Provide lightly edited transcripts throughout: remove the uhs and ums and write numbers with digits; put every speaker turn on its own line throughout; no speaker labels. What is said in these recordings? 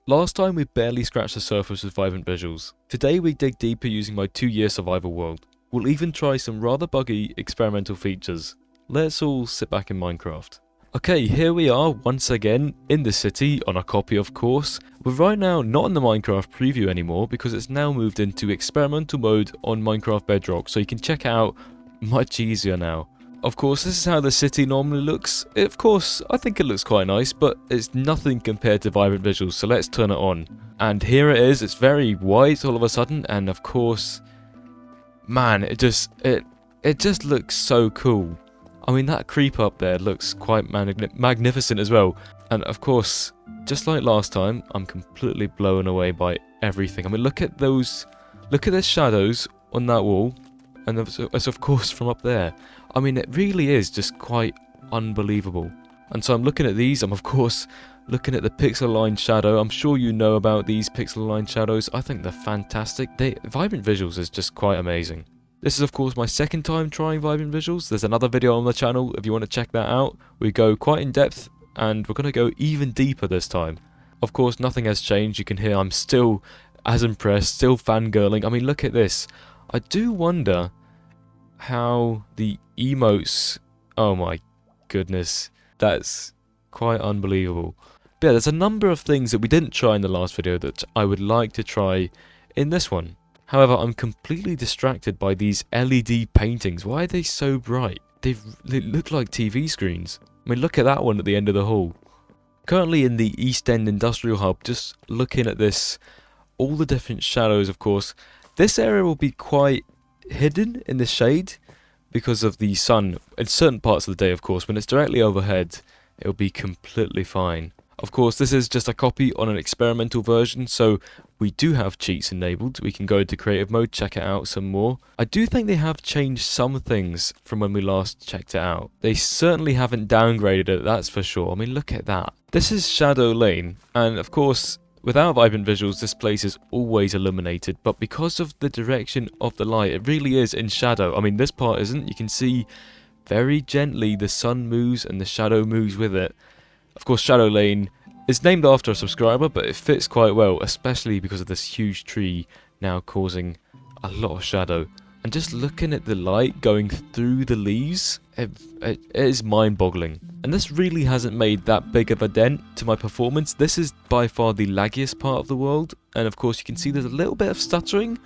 Last time we barely scratched the surface with vibrant visuals. Today we dig deeper using my 2-year survival world. We'll even try some rather buggy experimental features. Let's all sit back in Minecraft. Okay, here we are once again in the city on a copy, of course. We're right now not in the Minecraft preview anymore because it's now moved into experimental mode on Minecraft Bedrock, so you can check it out much easier now. Of course, this is how the city normally looks. Of course, I think it looks quite nice, but it's nothing compared to vibrant visuals, so let's turn it on. And here it is. It's very white all of a sudden, and of course, man, it just looks so cool. I mean, that creep up there looks quite magnificent as well. And of course, just like last time, I'm completely blown away by everything. I mean, look at the shadows on that wall, and as of course from up there. I mean, it really is just quite unbelievable. And so I'm looking at these. I'm of course looking at the pixel line shadow. I'm sure you know about these pixel line shadows. I think they're fantastic. Vibrant visuals is just quite amazing. This is of course my second time trying vibrant visuals. There's another video on the channel if you want to check that out. We go quite in depth and we're going to go even deeper this time. Of course, nothing has changed. You can hear I'm still as impressed, still fangirling. I mean, look at this. I do wonder how the emotes, oh my goodness, that's quite unbelievable. But yeah, there's a number of things that we didn't try in the last video that I would like to try in this one. However, I'm completely distracted by these LED paintings. Why are they so bright? They look like TV screens. I mean, look at that one at the end of the hall. Currently in the East End Industrial Hub, just looking at this, all the different shadows, of course. This area will be quite hidden in the shade because of the sun in certain parts of the day. Of course, when it's directly overhead, it'll be completely fine. Of course, this is just a copy on an experimental version, so we do have cheats enabled. We can go into creative mode, check it out some more. I do think they have changed some things from when we last checked it out. They certainly haven't downgraded it, that's for sure. I mean, look at that. This is Shadow Lane, and of course, without vibrant visuals, this place is always illuminated, but because of the direction of the light, it really is in shadow. I mean, this part isn't. You can see very gently the sun moves and the shadow moves with it. Of course, Shadow Lane is named after a subscriber, but it fits quite well, especially because of this huge tree now causing a lot of shadow. And just looking at the light going through the leaves, it is mind-boggling. And this really hasn't made that big of a dent to my performance. This is by far the laggiest part of the world, and of course you can see there's a little bit of stuttering,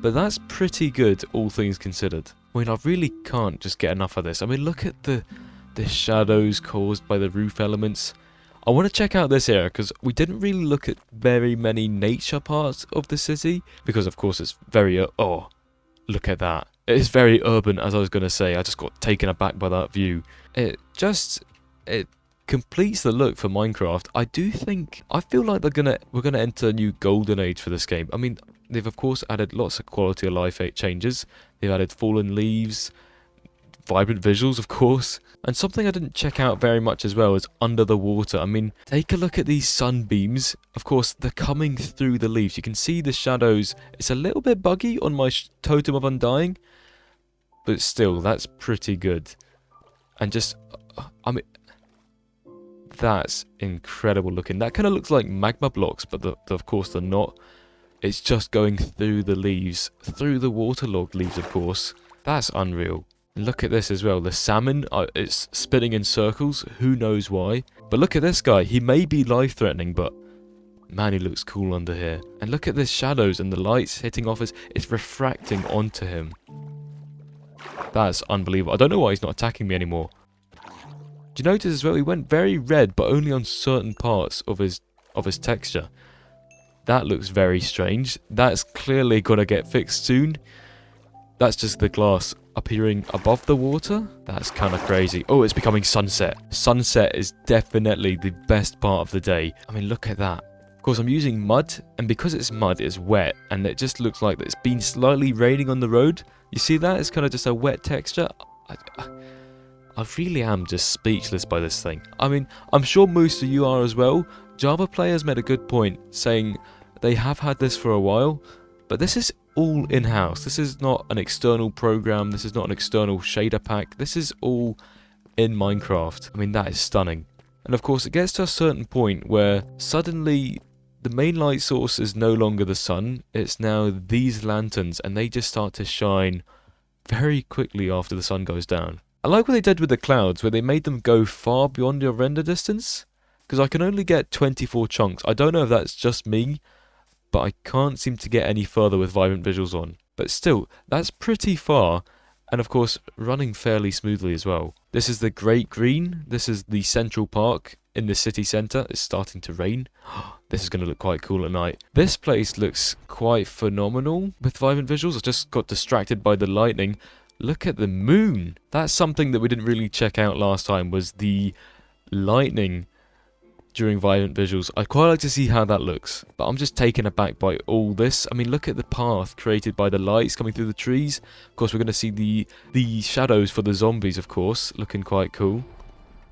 but that's pretty good, all things considered. I mean, I really can't just get enough of this. I mean, look at the shadows caused by the roof elements. I want to check out this area because we didn't really look at very many nature parts of the city, because of course it's very oh, look at that. It is very urban, as I was going to say. I just got taken aback by that view. It completes the look for Minecraft. I feel like we're gonna enter a new golden age for this game. I mean, they've of course added lots of quality of life changes. They've added fallen leaves, vibrant visuals, of course. And something I didn't check out very much as well is under the water. I mean, take a look at these sunbeams. Of course, they're coming through the leaves. You can see the shadows. It's a little bit buggy on my totem of undying, but still, that's pretty good. And just, I mean, that's incredible looking. That kind of looks like magma blocks, but of course they're not. It's just going through the leaves, through the waterlogged leaves, of course. That's unreal. Look at this as well. The salmon, it's spinning in circles. Who knows why? But look at this guy. He may be life-threatening, but man, he looks cool under here. And look at the shadows and the lights hitting off it's refracting onto him. That's unbelievable. I don't know why he's not attacking me anymore. Do you notice as well? He went very red, but only on certain parts of his texture. That looks very strange. That's clearly gonna get fixed soon. That's just the glass appearing above the water. That's kind of crazy. Oh, it's becoming sunset. Sunset is definitely the best part of the day. I mean, look at that. Of course, I'm using mud, and because it's mud, it's wet, and it just looks like it's been slightly raining on the road. You see that? It's kind of just a wet texture. I really am just speechless by this thing. I mean, I'm sure most of you are as well. Java players made a good point, saying they have had this for a while, but this is all in-house. This is not an external program. This is not an external shader pack. This is all in Minecraft. I mean, that is stunning. And of course, it gets to a certain point where suddenly the main light source is no longer the sun, it's now these lanterns, and they just start to shine very quickly after the sun goes down. I like what they did with the clouds, where they made them go far beyond your render distance, because I can only get 24 chunks. I don't know if that's just me, but I can't seem to get any further with vibrant visuals on. But still, that's pretty far, and of course, running fairly smoothly as well. This is the Great Green, this is the Central Park in the city centre. It's starting to rain. This is going to look quite cool at night. This place looks quite phenomenal with vibrant visuals. I just got distracted by the lightning. Look at the moon. That's something that we didn't really check out last time, was the lightning during vibrant visuals. I'd quite like to see how that looks, but I'm just taken aback by all this. I mean, look at the path created by the lights coming through the trees. Of course, we're going to see the shadows for the zombies, of course, looking quite cool.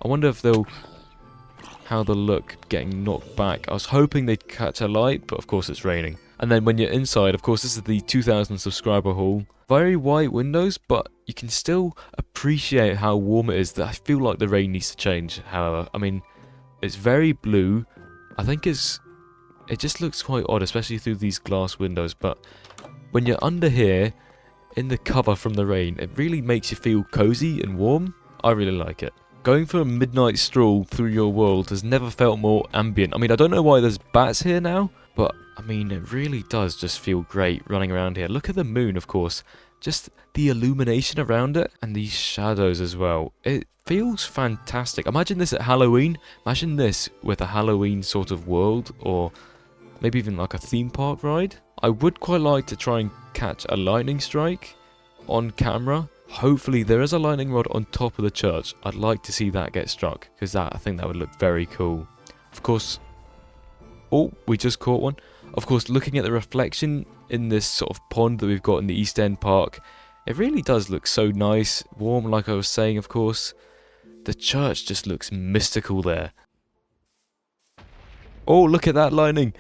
I wonder if how they'll look getting knocked back. I was hoping they'd catch a light, but of course it's raining. And then when you're inside, of course, this is the 2,000 subscriber hall. Very white windows, but you can still appreciate how warm it is. I feel like the rain needs to change, however. I mean, it's very blue. I think it just looks quite odd, especially through these glass windows. But when you're under here, in the cover from the rain, it really makes you feel cozy and warm. I really like it. Going for a midnight stroll through your world has never felt more ambient. I mean, I don't know why there's bats here now, but I mean, it really does just feel great running around here. Look at the moon, of course. Just the illumination around it and these shadows as well. It feels fantastic. Imagine this at Halloween. Imagine this with a Halloween sort of world, or maybe even like a theme park ride. I would quite like to try and catch a lightning strike on camera. Hopefully there is a lightning rod on top of the church. I'd like to see that get struck, because I think that would look very cool. Of course, oh, we just caught one. Of course, looking at the reflection in this sort of pond that we've got in the East End Park, it really does look so nice, warm like I was saying, of course. The church just looks mystical there. Oh, look at that lightning.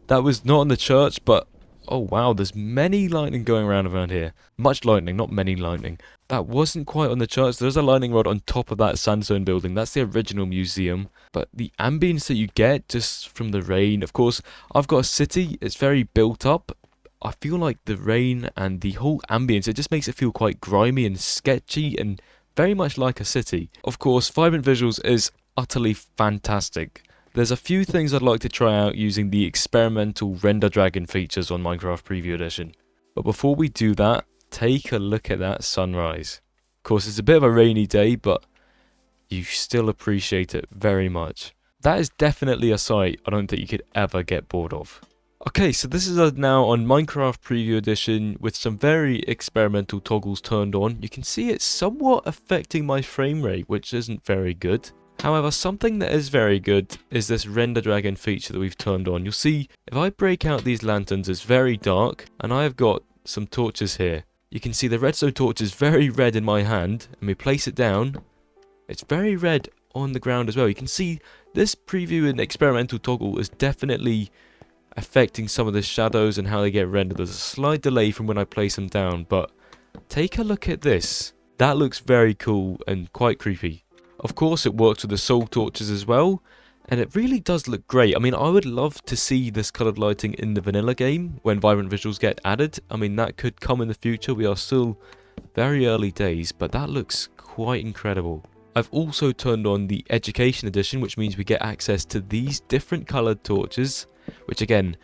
That was not on the church, but oh wow, there's many lightning going around here. Much lightning, not many lightning. That wasn't quite on the church. There's a lightning rod on top of that sandstone building. That's the original museum. But the ambience that you get just from the rain, of course, I've got a city. It's very built up. I feel like the rain and the whole ambience, it just makes it feel quite grimy and sketchy and very much like a city. Of course, vibrant visuals is utterly fantastic. There's a few things I'd like to try out using the experimental render dragon features on Minecraft Preview Edition. But before we do that, take a look at that sunrise. Of course, it's a bit of a rainy day, but you still appreciate it very much. That is definitely a sight I don't think you could ever get bored of. Okay, so this is us now on Minecraft Preview Edition with some very experimental toggles turned on. You can see it's somewhat affecting my frame rate, which isn't very good. However, something that is very good is this render dragon feature that we've turned on. You'll see if I break out these lanterns, it's very dark, and I've got some torches here. You can see the redstone torch is very red in my hand, and we place it down, it's very red on the ground as well. You can see this preview and experimental toggle is definitely affecting some of the shadows and how they get rendered. There's a slight delay from when I place them down, but take a look at this. That looks very cool and quite creepy. Of course, it works with the soul torches as well, and it really does look great. I mean, I would love to see this coloured lighting in the vanilla game when vibrant visuals get added. I mean, that could come in the future. We are still very early days, but that looks quite incredible. I've also turned on the Education Edition, which means we get access to these different coloured torches, which again,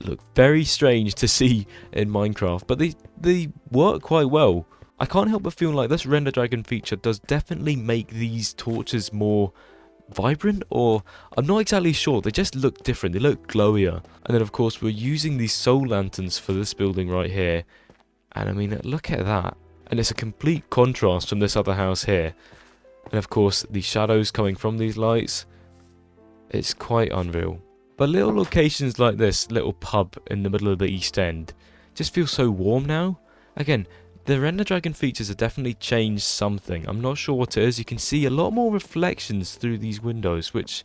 look very strange to see in Minecraft, but they work quite well. I can't help but feel like this render dragon feature does definitely make these torches more vibrant, or I'm not exactly sure. They just look different. They look glowier. And then of course we're using these soul lanterns for this building right here. And I mean, look at that. And it's a complete contrast from this other house here. And of course the shadows coming from these lights. It's quite unreal. But little locations like this little pub in the middle of the East End just feel so warm now. Again, the render dragon features have definitely changed something. I'm not sure what it is. You can see a lot more reflections through these windows, which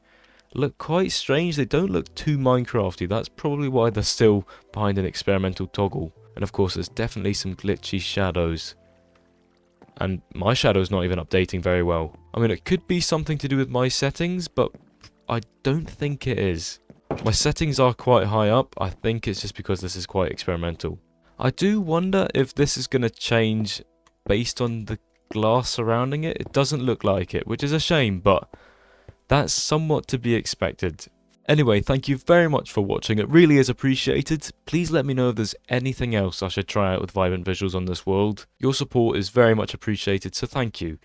look quite strange. They don't look too Minecrafty. That's probably why they're still behind an experimental toggle. And of course, there's definitely some glitchy shadows. And my shadow's not even updating very well. I mean, it could be something to do with my settings, but I don't think it is. My settings are quite high up. I think it's just because this is quite experimental. I do wonder if this is going to change based on the glass surrounding it. It doesn't look like it, which is a shame, but that's somewhat to be expected. Anyway, thank you very much for watching. It really is appreciated. Please let me know if there's anything else I should try out with vibrant visuals on this world. Your support is very much appreciated, so thank you.